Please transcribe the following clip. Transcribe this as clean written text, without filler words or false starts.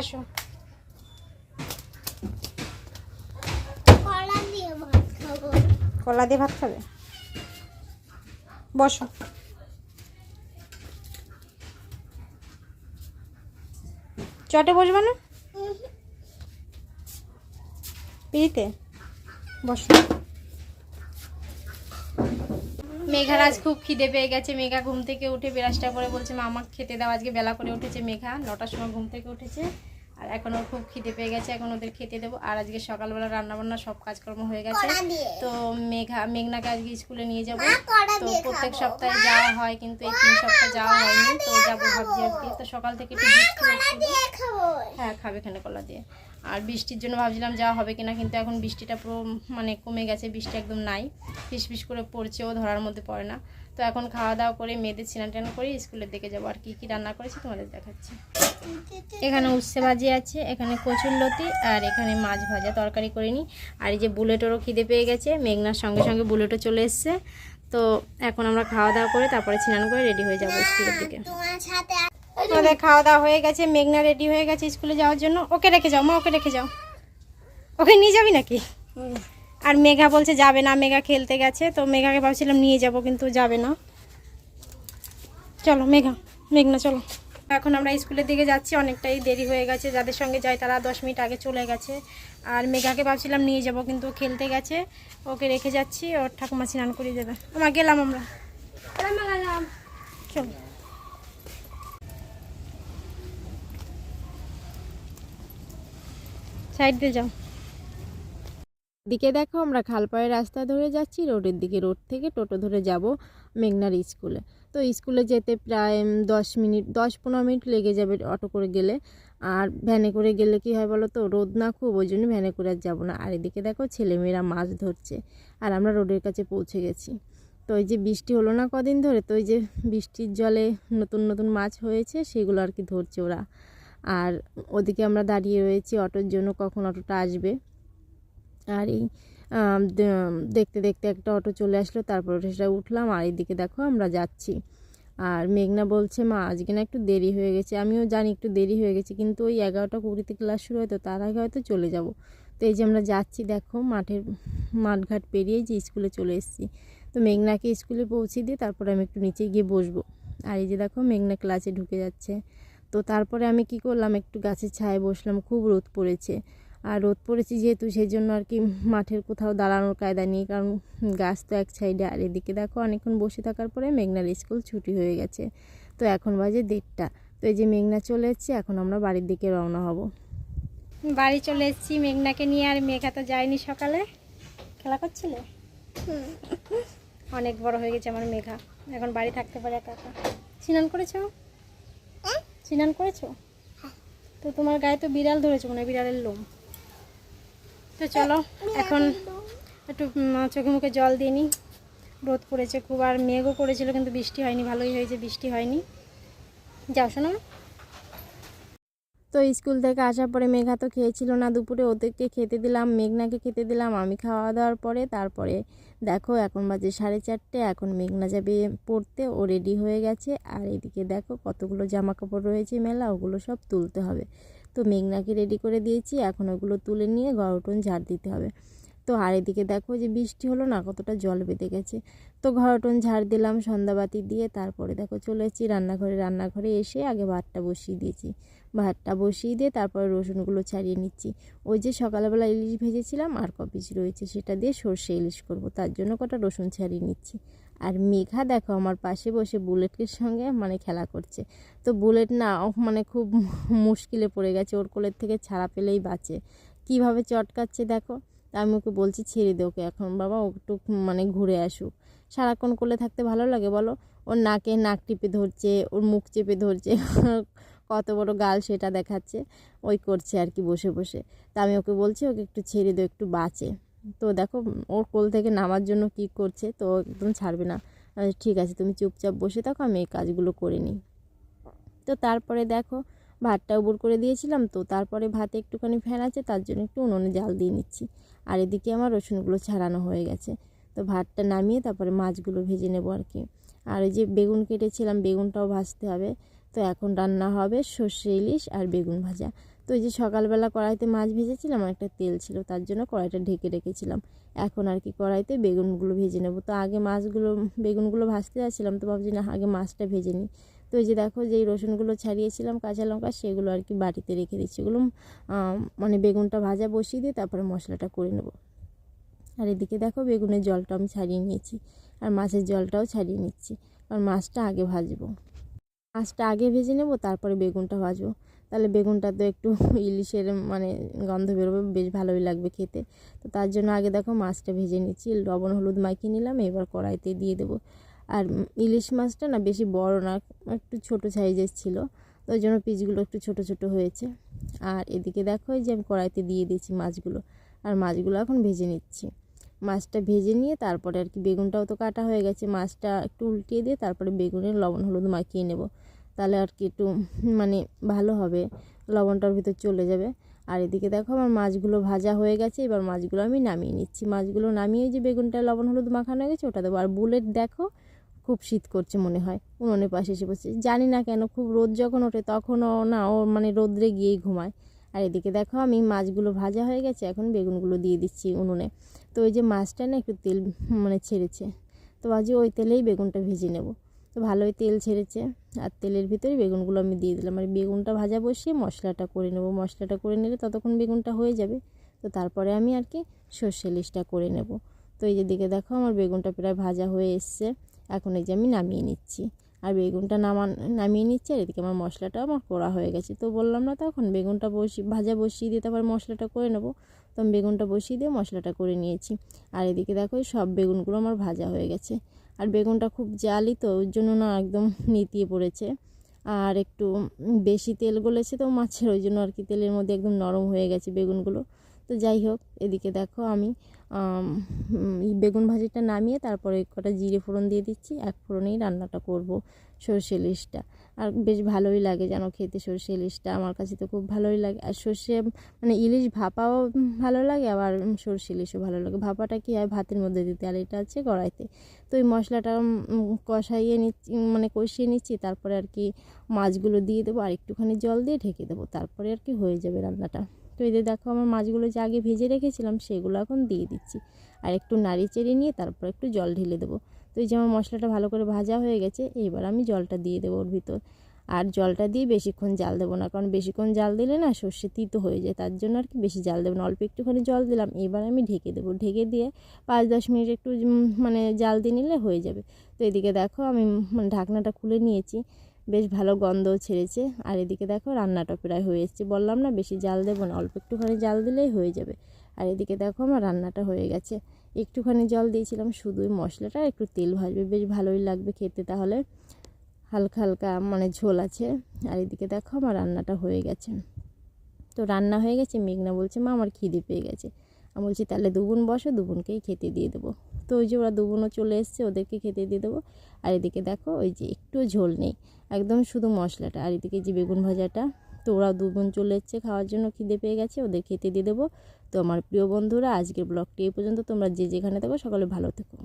আসো। কলা দিয়ে ভাত খাবে? বসো। চটে বসবে না? পিড়িতে বসো। মেঘার আজ খুব খিদে পেয়ে গেছে। মেঘা ঘুম থেকে উঠে ব্রাশটা করে বলছে মা আমাকে খেতে দাও। আজকে বেলা করে উঠেছে মেঘা, 9টার সময় ঘুম থেকে উঠেছে। আর এখন ওর খুব খিদে পেয়ে গেছে, এখন ওদের খেতে দেবো। আর আজকে সকালবেলা রান্নাবান্না সব কাজকর্ম হয়ে গেছে। তো মেঘনাকে আজকে স্কুলে নিয়ে যাবো। তো প্রত্যেক সপ্তাহে যাওয়া হয়, কিন্তু এই 3 সপ্তাহ যাওয়া হয়নি। তো যাবো ভাবছি আজকে। তো সকাল থেকে একটু বৃষ্টি হচ্ছিল। হ্যাঁ খাবে এখানে কলা দিয়ে। আর বৃষ্টির জন্য ভাবছিলাম যাওয়া হবে কিনা, কিন্তু এখন বৃষ্টিটা পুরো মানে কমে গেছে, বৃষ্টি একদম নাই, ফিসফিস করে পড়ছেও, ধরার মধ্যে পড়ে না। তো এখন খাওয়া দাওয়া করে মেয়েদের স্নান টান করে স্কুলের দিকে যাবো। আর কি কি রান্না করেছি তোমাদের দেখাচ্ছি। এখানে উচ্ছে ভাজি আছে, এখানে কচুরলতি, আর এখানে মাছ ভাজা, তরকারি করিনি। আর এই যে বুলেটেরও খিদে পেয়ে গেছে, মেঘনার সঙ্গে সঙ্গে বুলেটও চলে এসছে। তো এখন আমরা খাওয়া দাওয়া করে তারপরে স্নান করে রেডি হয়ে যাবো স্কুলের দিকে। আমাদের খাওয়া দাওয়া হয়ে গেছে, মেঘনা রেডি হয়ে গেছে স্কুলে যাওয়ার জন্য। ওকে রেখে যাও মা, ওকে রেখে যাও। ওকে নিয়ে যাবি নাকি? আর মেঘা বলছে যাবে না, মেঘা খেলতে গেছে। তো মেঘাকে ভাবছিলাম নিয়ে যাব, কিন্তু যাবে না। চলো মেঘনা চলো। এখন আমরা স্কুলের দিকে যাচ্ছি, অনেকটাই দেরি হয়ে গেছে। যাদের সঙ্গে যাই তারা 10 মিনিট আগে চলে গেছে। আর মেঘাকে ভাবছিলাম নিয়ে যাব, কিন্তু খেলতে গেছে। ওকে রেখে যাচ্ছি, ওর ঠাকুমা স্নান করিয়ে দেবে। আমরা গেলাম চলো। সাইড দিয়ে যাও। দিকে দেখো আমরা খালপাড়ের রাস্তা ধরে যাচ্ছি রোডের দিকে। রোড থেকে টোটো ধরে যাব মেঘনার স্কুলে। তো স্কুলে যেতে প্রায় 10-15 মিনিট লেগে যাবে অটো করে গেলে। আর ভ্যানে করে গেলে কি হয় বলো তো, রোদ না খুব, ওই জন্য ভ্যানে করে আর যাবো না। আর এদিকে দেখো ছেলেমেয়েরা মাছ ধরছে, আর আমরা রোডের কাছে পৌঁছে গেছি। তো ওই যে বৃষ্টি হলো না কদিন ধরে, তো ওই যে বৃষ্টির জলে নতুন নতুন মাছ হয়েছে, সেগুলো আর কি ধরছে ওরা। আর ওদিকে আমরা দাঁড়িয়ে রয়েছি অটোর জন্য, কখন অটোটা আসবে। আর এই দেখতে দেখতে একটা অটো চলে আসলো, তারপর সেটা উঠলাম। আর এইদিকে দেখো আমরা যাচ্ছি। আর মেঘনা বলছে মা আজকে না একটু দেরি হয়ে গেছে। আমিও জানি একটু দেরি হয়ে গেছে, কিন্তু ওই 11টা 20-তে ক্লাস শুরু হয়, তো তার আগে হয়তো চলে যাব। তো এই যে আমরা যাচ্ছি দেখো, মাঠঘাট পেরিয়ে যে স্কুলে চলে এসেছি। তো মেঘনাকে স্কুলে পৌঁছে দিয়ে তারপরে আমি একটু নিচে গিয়ে বসবো। আর এই যে দেখো মেঘনা ক্লাসে ঢুকে যাচ্ছে। তো তারপরে আমি কি করলাম, একটু গাছের ছায়ায় বসলাম, খুব রোদ পড়েছে। আর রোদ পড়েছে যেহেতু, সেই জন্য আর কি মাঠের কোথাও দাঁড়ানোর কায়দা নেই, কারণ গাছ তো এক সাইডে। আর এদিকে দেখো অনেকক্ষণ বসে থাকার পরে মেঘনার স্কুল ছুটি হয়ে গেছে। তো এখন বাজে 1:30। তো এই যে মেঘনা চলে এসেছে, এখন আমরা বাড়ির দিকে রওনা হব। বাড়ি চলে এসেছি মেঘনাকে নিয়ে। আর মেঘা তো যায়নি, সকালে খেলা করছিলে। অনেক বড় হয়ে গেছে আমার মেঘা, এখন বাড়ি থাকতে পারে একা একা। স্নান করেছো? স্নান করেছো? তো তোমার গায়ে তো বিড়াল ধরেছো, মানে বিড়ালের লোম। তো চলো এখন একটু চোখে মুখে জল দিয়ে নিই। রোদ পড়েছে খুব, আর মেঘও করেছিল, কিন্তু বৃষ্টি হয়নি। ভালোই হয়েছে বৃষ্টি হয়নি। যাও শোনো। তো স্কুল থেকে আসার পরে মেঘা তো খেয়েছিল না দুপুরে, ওদেরকে খেতে দিলাম, মেঘনাকে খেতে দিলাম। আমি খাওয়া দাওয়ার পরে তারপরে দেখো এখন বাজে 4:30। এখন মেঘনা যাবে পড়তে, ও রেডি হয়ে গেছে। আর এদিকে দেখো কতগুলো জামা কাপড় রয়েছে মেলা, ওগুলো সব তুলতে হবে। তো মেঘনাকে রেডি করে দিয়েছি, এখন ওগুলো তুলে নিয়ে ঘর উঠোন ঝাড় দিতে হবে। তো আর এদিকে দেখো যে বৃষ্টি হলো না, কতটা জল বেঁধে গেছে। তো ঘর উঠোন ঝাড় দিলাম সন্ধ্যাবাতি দিয়ে, তারপরে দেখো চলে এসেছি রান্নাঘরে এসে আগে ভাতটা বসিয়ে দিয়েছি। ভাতটা বসিয়ে দিয়ে তারপরে রসুনগুলো ছাড়িয়ে নিচ্ছি। ওই যে সকালবেলা ইলিশ ভেজেছিলাম আর কপিস রয়েছে, সেটা দিয়ে সর্ষে ইলিশ করব, তার জন্য কটা রসুন ছাড়িয়ে নিচ্ছি। আর মেঘা দেখো আমার পাশে বসে বুলেটের সঙ্গে মানে খেলা করছে। তো বুলেট না মানে খুব মুশকিলে পড়ে গেছে, ওর কোলের থেকে ছাড়া পেলেই বাঁচে। কীভাবে চটকাচ্ছে দেখো। তা আমি ওকে বলছি ছেড়ে দে ওকে এখন বাবা, ও একটু মানে ঘুরে আসুক। সারাক্ষণ কোলে থাকতে ভালো লাগে বলো? ওর নাক টিপে ধরছে, ওর মুখ চেপে ধরছে, কত বড় গাল সেটা দেখাচ্ছে, ওই করছে আর কি বসে বসে। তা আমি ওকে বলছি ওকে একটু ছেড়ে দে, একটু বাঁচে। তো দেখো ওর কোল থেকে নামার জন্য কি করছে, তো একদম ছাড়বে না। ঠিক আছে তুমি চুপচাপ বসে থাকো, আমি এই কাজগুলো করে নিই। তো তারপরে দেখো ভাতটা উবুর করে দিয়েছিলাম, তো তারপরে ভাতে একটুখানি ফ্যান আছে, তার জন্য একটু উনুনে জাল দিয়ে নিচ্ছি। আর এদিকে আমার রসুনগুলো ছাড়ানো হয়ে গেছে। তো ভাতটা নামিয়ে তারপরে মাছগুলো ভেজে নেবো আর কি। আর এই যে বেগুন কেটেছিলাম, বেগুনটাও ভাজতে হবে। তো এখন রান্না হবে সর্ষে ইলিশ আর বেগুন ভাজা। তো এই যে সকালবেলা কড়াইতে মাছ ভেজেছিলাম, আর একটা তেল ছিল, তার জন্য কড়াইটা ঢেকে রেখেছিলাম। এখন আর কি কড়াইতে বেগুনগুলো ভেজে নেব। তো আগে বেগুনগুলো ভাজতে যাচ্ছিলাম, তো ভাবছি না আগে মাছটা ভেজে নিই। তো এই যে দেখো, যেই রসুনগুলো ছাড়িয়েছিলাম কাঁচা লঙ্কা, সেগুলো আর কি বাটিতে রেখে দিচ্ছি। এগুলো মানে বেগুনটা ভাজা বসিয়ে দিয়ে তারপরে মশলাটা করে নেব। আর এদিকে দেখো, বেগুনের জলটা আমি ছাড়িয়ে নিয়েছি, আর মাছের জলটাও ছাড়িয়ে নিচ্ছি, আর মাছটা আগে ভাজবো। মাছটা আগে ভেজে নেব, তারপরে বেগুনটা ভাজবো। তাহলে বেগুনটা তো একটু ইলিশের মানে গন্ধ বেরোবে, বেশ ভালোই লাগবে খেতে। তো তার জন্য আগে দেখো মাছটা ভেজে নিচ্ছি, লবণ হলুদ মাখিয়ে নিলাম, এবার কড়াইতে দিয়ে দেবো। আর ইলিশ মাছটা না বেশি বড় না, একটু ছোট সাইজের ছিল, তো ওই জন্য পিসগুলো একটু ছোট ছোট হয়েছে। আর এদিকে দেখো, এই যে আমি কড়াইতে দিয়ে দিয়েছি মাছগুলো, আর মাছগুলো এখন ভেজে নিচ্ছি। মাছটা ভেজে নিয়ে তারপরে আর কি বেগুনটাও তো কাটা হয়ে গেছে, মাছটা একটু উল্টিয়ে দিয়ে তারপরে বেগুনের লবণ হলুদ মাখিয়ে নেব, তাহলে আর কি একটু মানে ভালো হবে, লবণটার ভিতর চলে যাবে। আর এদিকে দেখো, আমার মাছগুলো ভাজা হয়ে গেছে, এবার মাছগুলো আমি নামিয়ে নিচ্ছি। মাছগুলো নামিয়ে যে বেগুনটা লবণ হলুদ মাখানো হয়ে গেছে ওটা দেবো। আর বুলেট দেখো, খুব শীত করছে মনে হয়, উনুনের পাশে এসে বসে, জানি না কেন, খুব রোদ যখন ওঠে তখনও না ও মানে রোদ্রে গিয়েই ঘুমায়। আর এদিকে দেখো, আমি মাছগুলো ভাজা হয়ে গেছে, এখন বেগুনগুলো দিয়ে দিচ্ছি উনুনে। তো ওই যে মাছটা না একটু তেল মানে ছেড়েছে, তো আজ ওই তেলেই বেগুনটা ভেজে নেব। তো ভালোই তেল ছেড়েছে, আর তেলের ভিতরে বেগুনগুলো আমি দিয়ে দিলাম। আর বেগুনটা ভাজা বসিয়ে মশলাটা করে নেব। মশলাটা করে নিলে ততক্ষণ বেগুনটা হয়ে যাবে, তো তারপরে আমি আর কি সর্ষে ইলিশটা করে নেব। তো এই যে দিকে দেখো, আমার বেগুনটা প্রায় ভাজা হয়ে এসছে, এখন এই যে আমি নামিয়ে নিচ্ছি। আর বেগুনটা নামিয়ে নিচ্ছি, আর এদিকে আমার মশলাটা আমার করা হয়ে গেছে। তো বললাম না তখন, বেগুনটা ভাজা বসিয়ে দিয়ে তারপর মশলাটা করে নেব। তো আমি বেগুনটা বসিয়ে দিয়ে মশলাটা করে নিয়েছি। আর এদিকে দেখো, সব বেগুনগুলো আমার ভাজা হয়ে গেছে। আর বেগুনটা খুব জালি, তো ওর জন্য না একদম নিতিয়ে পড়েছে, আর একটু বেশি তেল গলেছে তো মাছের, ওই জন্য আর কি তেলের মধ্যে একদম নরম হয়ে গেছে বেগুনগুলো। তো যাই হোক, এদিকে দেখো আমি বেগুন ভাজিটা নামিয়ে তারপরে কটা জিরে ফোড়ন দিয়ে দিচ্ছি। এক ফোড়নেই রান্নাটা করব সর্ষে ইলিশটা। আর বেশ ভালোই লাগে যেন খেতে সর্ষে ইলিশটা, আমার কাছে তো খুব ভালোই লাগে। আর সর্ষে মানে ইলিশ ভাপাও ভালো লাগে, আবার সর্ষে ইলিশও ভালো লাগে। ভাপাটা কি হয় ভাতের মধ্যে দিতে, আর এটা আছে কড়াইতে। তো এই মশলাটা কষাইয়ে নিচ্ছি, মানে কষিয়ে নিচ্ছি, তারপরে আর কি মাছগুলো দিয়ে দেবো, আর একটুখানি জল দিয়ে ঢেকে দেবো, তারপরে আর কি হয়ে যাবে রান্নাটা। তো এই যে দেখো, আমার মাছগুলো যে আগে ভেজে রেখেছিলাম সেগুলো এখন দিয়ে দিচ্ছি, আর একটু নাড়ি চেড়ে নিয়ে তারপর একটু জল ঢেলে দেবো। তো এই যে আমার মশলাটা ভালো করে ভাজা হয়ে গেছে, এইবার আমি জলটা দিয়ে দেবো ওর ভিতর। আর জলটা দিয়ে বেশিক্ষণ জাল দেবো না, কারণ বেশিক্ষণ জাল দিলে না সর্ষে তিতো হয়ে যায়, তার জন্য আর কি বেশি জাল দেবো না, অল্প একটুখানি জল দিলাম। এবার আমি ঢেকে দেবো, ঢেকে দিয়ে 5-10 মিনিট একটু মানে জাল দিয়ে নিলে হয়ে যাবে। তো এদিকে দেখো, আমি মানে ঢাকনাটা খুলে নিয়েছি, বেশ ভালো গন্ধও ছেড়েছে। আর এদিকে দেখো, রান্নাটা প্রায় হয়ে এসছে, বললাম না বেশি জাল দেবো না, অল্প একটুখানি জাল দিলেই হয়ে যাবে। আর এদিকে দেখো, আমার রান্নাটা হয়ে গেছে। একটুখানি জল দিয়েছিলাম, শুধুই মশলাটা একটু তেল ভাজবে, বেশ ভালোই লাগবে খেতে, তাহলে হালকা হালকা মানে ঝোল আছে। আর এদিকে দেখো, আমার রান্নাটা হয়ে গেছে। তো রান্না হয়ে গেছে, মেঘনা বলছে মা আমার খিদে পেয়ে গেছে। আমি বলছি তাহলে দুবোন বসো, দুবোনকেই খেতে দিয়ে দেবো। তো ওই যে ওরা দুবোনও চলে এসছে, ওদেরকে খেতে দিয়ে দেবো। আর এদিকে দেখো, ওই যে একটু ঝোল নেই, একদম শুধু মশলাটা। আর এদিকে যে বেগুন ভাজাটা, তো ওরা দুবোন চলে এসছে খাওয়ার জন্য, খিদে পেয়ে গেছে, ওদের খেতে দিয়ে দেবো। তো আমার প্রিয় বন্ধুরা, আজকের ব্লগটি এই পর্যন্ত। তোমরা যে যেখানে থাকো সকলে ভালো থেকো।